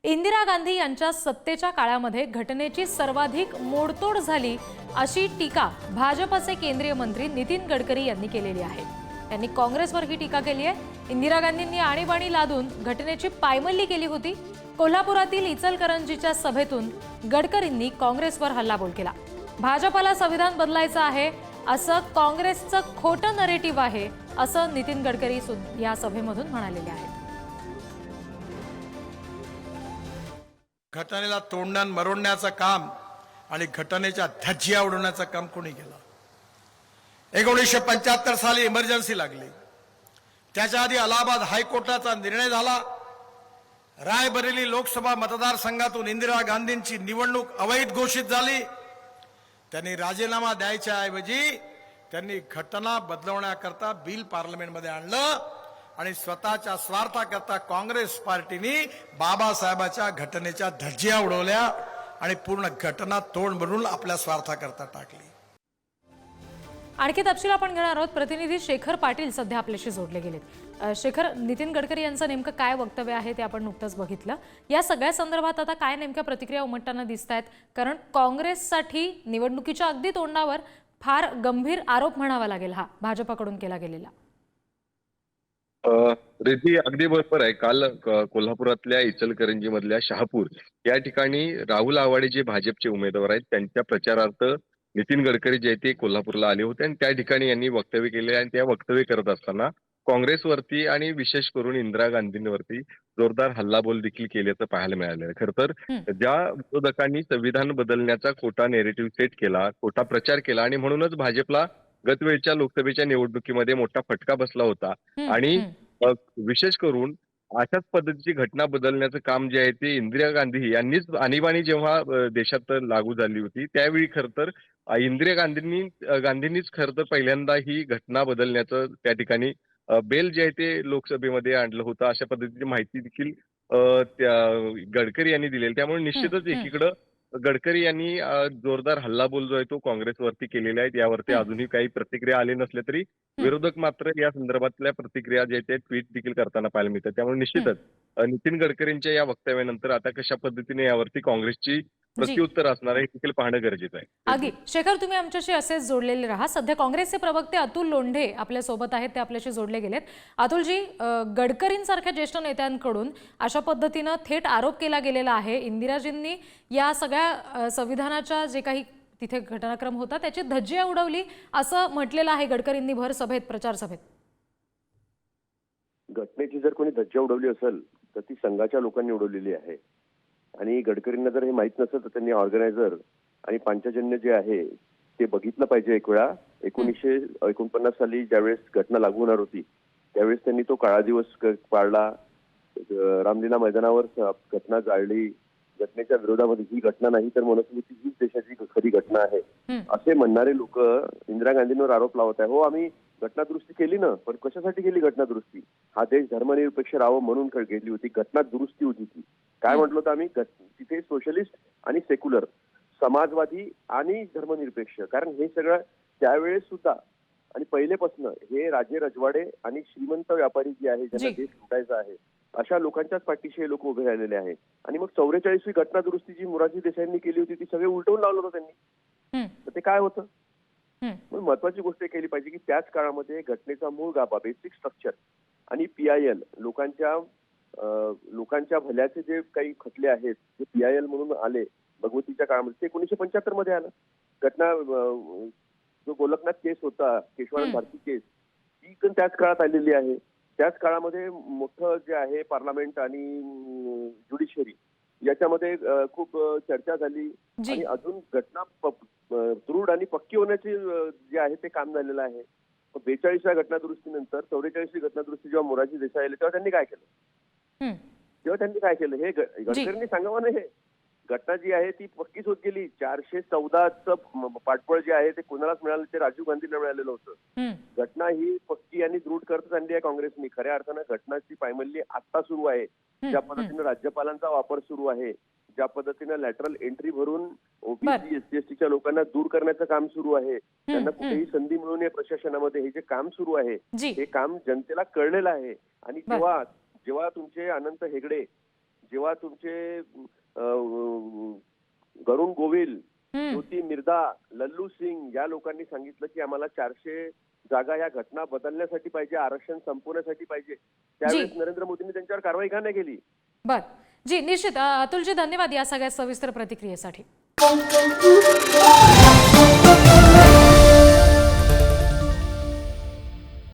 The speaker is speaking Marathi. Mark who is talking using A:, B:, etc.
A: इंदिरा गांधी यांच्या सत्तेच्या काळामध्ये घटनेची सर्वाधिक मोडतोड झाली अशी टीका भाजपचे केंद्रीय मंत्री नितीन गडकरी यांनी केलेली आहे। त्यांनी काँग्रेसवर ही टीका केली आहे। इंदिरा गांधींनी आणीबाणी लादून घटनेची पायमल्ली केली होती। कोल्हापुरातील इचलकरंजीच्या सभेतून गडकरींनी काँग्रेसवर हल्लाबोल केला। भाजपला संविधान बदलायचं आहे असं काँग्रेसचं खोटं नरेटिव्ह आहे असं नितीन गडकरी या सभेमधून म्हणालेले आहेत।
B: घटनेला तोंडान मरोडण्याचं काम आणि घटनेच्या धज्जिया उडवण्याचं काम कोणी केलं? 1975 साली इमर्जन्सी लागली। त्याच्या आधी अलाहाबाद हायकोर्टाचा निर्णय झाला। रायबरेली लोकसभा मतदारसंघातून इंदिरा गांधींची निवडणूक अवैध घोषित झाली। त्यांनी राजीनामा द्यायच्या ऐवजी त्यांनी घटना बदलवण्याकरता बिल पार्लमेंटमध्ये आणलं आणि स्वतःच्या स्वार्थाकरता काँग्रेस पार्टीने बाबासाहेबांच्या घटनेच्या धज्जिया उडवल्या आणि पूर्ण घटना तोंड बनवून आपल्या स्वार्थाकरता टाकली।
A: आणखी तपशील आपण घेणार आहोत। प्रतिनिधी शेखर पाटील सध्या आपल्याशी जोडले गेलेत। शेखर, नितीन गडकरी यांचं नेमकं काय वक्तव्य आहे ते आपण नुकतंच बघितलं। या सगळ्या संदर्भात आता काय नेमक्या प्रतिक्रिया उमटताना दिसतायत? कारण काँग्रेससाठी निवडणुकीच्या अगदी तोंडावर फार गंभीर आरोप म्हणावा लागेल हा भाजपकडून केला गेलेला।
C: रिद्धी अगदी बरोबर आहे। काल कोल्हापुरातल्या इचलकरंजी मधल्या शहापूर या ठिकाणी राहुल आवाडे जे भाजपचे उमेदवार आहेत त्यांच्या प्रचारार्थ नितीन गडकरी जे ते कोल्हापूरला आले होते आणि त्या ठिकाणी यांनी वक्तव्य केले आणि त्या वक्तव्य करत असताना काँग्रेसवरती आणि विशेष करून इंदिरा गांधींवरती जोरदार हल्लाबोल देखील केल्याचं पाहायला मिळालं। खरं तर ज्या विरोधकांनी संविधान बदलण्याचा खोटा नेरेटिव्ह सेट केला, खोटा प्रचार केला आणि म्हणूनच भाजपला गतवेळच्या लोकसभेच्या निवडणुकीमध्ये मोठा फटका बसला होता आणि विशेष करून अशाच पद्धतीची घटना बदलण्याचं काम जे आहे ते इंदिरा गांधी यांनीच आणीबाणी जेव्हा देशात लागू झाली होती त्यावेळी खरं तर इंदिरा गांधींनीच खरं तर पहिल्यांदा ही घटना बदलण्याचं त्या ठिकाणी बेल जे आहे ते लोकसभेमध्ये आणलं होतं अशा पद्धतीची माहिती देखील त्या गडकरी यांनी दिलेली। त्यामुळे निश्चितच एकीकडं गडकरी यांनी जोरदार हल्लाबोल जो आहे तो काँग्रेसवरती केलेला आहे। यावरती अजूनही काही प्रतिक्रिया आली नसल्या तरी विरोधक मात्र या संदर्भातल्या प्रतिक्रिया ज्या आहेत ट्विट देखील करताना पाहायला मिळतात। त्यामुळे निश्चितच नितीन गडकरींच्या या वक्तव्यानंतर आता कशा पद्धतीने यावरती काँग्रेसची प्रत्युत्तर असणार आहे हे देखील पाहणं गरजेचं आहे।
A: अगदी शेखर, तुम्ही आमच्याशी असेच जोडलेले राहा। सध्या काँग्रेसचे प्रवक्ते अतुल लोंढे आपल्या सोबत आहेत, ते आपल्याशी जोडले गेलेत। अतुलजी, गडकरींसारख्या ज्येष्ठ नेत्यांकडून अशा पद्धतीनं थेट आरोप केला गेलेला आहे। इंदिराजींनी या सगळ्या संविधानाच्या जे काही तिथे घटनाक्रम होता त्याची धज्जिया उडवली असं म्हटलेलं आहे गडकरींनी भर सभेत, प्रचार सभेत।
D: घटनेची जर कोणी धज्जिया उडवली असेल तर ती संघाच्या लोकांनी उडवलेली आहे आणि गडकरींना जर हे माहित नसेल तर त्यांनी ऑर्गनायझर आणि पांचजन्य जे आहे ते बघितलं पाहिजे। एक वेळा 1949 साली ज्यावेळेस घटना लागू होणार होती त्यावेळेस त्यांनी तो काळा दिवस पाळला, रामलीला मैदानावर घटना जाळली। घटनेच्या विरोधामध्ये ही घटना नाही तर मनुस्मृती हीच देशाची खरी घटना आहे असे म्हणणारे लोक इंदिरा गांधींवर आरोप लावत आहे। हो, आम्ही घटना दुरुस्ती केली ना, पण कशासाठी केली घटना दुरुस्ती? हा देश धर्मनिरपेक्ष राहावं म्हणून गेली होती। घटना दुरुस्ती होती ती काय म्हटलं होतं आम्ही तिथे सोशलिस्ट आणि सेक्युलर, समाजवादी आणि धर्मनिरपेक्ष, कारण हे सगळं त्यावेळेस सुद्धा आणि पहिलेपासून हे राजे रजवाडे आणि श्रीमंत व्यापारी जे आहे ज्यांना देश लुटायचा आहे अशा लोकांच्याच पाठीशी हे लोक उभे राहिलेले आहेत। आणि मग 44वी घटना दुरुस्ती जी मोरारजी देसाईंनी केली होती ती सगळे उलटवून लावलं होतं त्यांनी, तर ते काय होतं? महत्वाची गोष्ट केली पाहिजे की त्याच काळामध्ये घटनेचा मूळ गाभा, बेसिक स्ट्रक्चर आणि PIL लोकांच्या भल्याचे जे काही खटले आहेत जे PIL म्हणून आले भगवतीच्या काळामध्ये, ते 1975 मध्ये आलं। घटना जो गोलकनाथ केस होता, केशवानंद भारती केस, ती पण त्याच काळात आलेली आहे। त्याच काळामध्ये मोठं जे आहे पार्लमेंट आणि ज्युडिशरी याच्यामध्ये खूप चर्चा झाली आणि अजून घटना दृढ आणि पक्की होण्याचे जे आहे ते काम झालेलं आहे। 42व्या घटना दुरुस्तीनंतर 44वी घटना दुरुस्ती जेव्हा मोरारजी देसाई आले तेव्हा त्यांनी काय केलं? हे गडकरींनी सांगावं ना। हे घटना जी आहे ती पक्कीच होत गेली। 414चं पाठबळ जे आहे ते कोणालाच मिळालं, ते राजीव गांधींना मिळालेलं होतं। घटना ही पक्की आणि दृढ करत आणली आहे काँग्रेसनी। खऱ्या अर्थानं घटनाची पायमल्ली आता सुरू आहे। ज्या पद्धतीनं राज्यपालांचा वापर सुरू आहे, ज्या पद्धतीनं लॅटरल एंट्री भरून ओबीसी SC STच्या लोकांना दूर करण्याचं काम सुरू आहे, त्यांना कुठेही संधी मिळू नये प्रशासनामध्ये, हे जे काम सुरू आहे हे काम जनतेला कळलेलं आहे। आणि जेव्हा तुमचे अनंत हेगडे जेव्हा तुमचे गरुण गोविल, ज्योती मिर्धा, लल्लू सिंग या लोकांनी सांगितलं की आम्हाला 400 जागा या घटना बदलण्यासाठी पाहिजे, आरक्षण संपवण्यासाठी पाहिजे, त्यावेळेस नरेंद्र मोदींनी त्यांच्यावर कारवाई का नाही केली?
A: बर जी, निश्चित अतुलजी धन्यवाद या सगळ्या सविस्तर प्रतिक्रियेसाठी.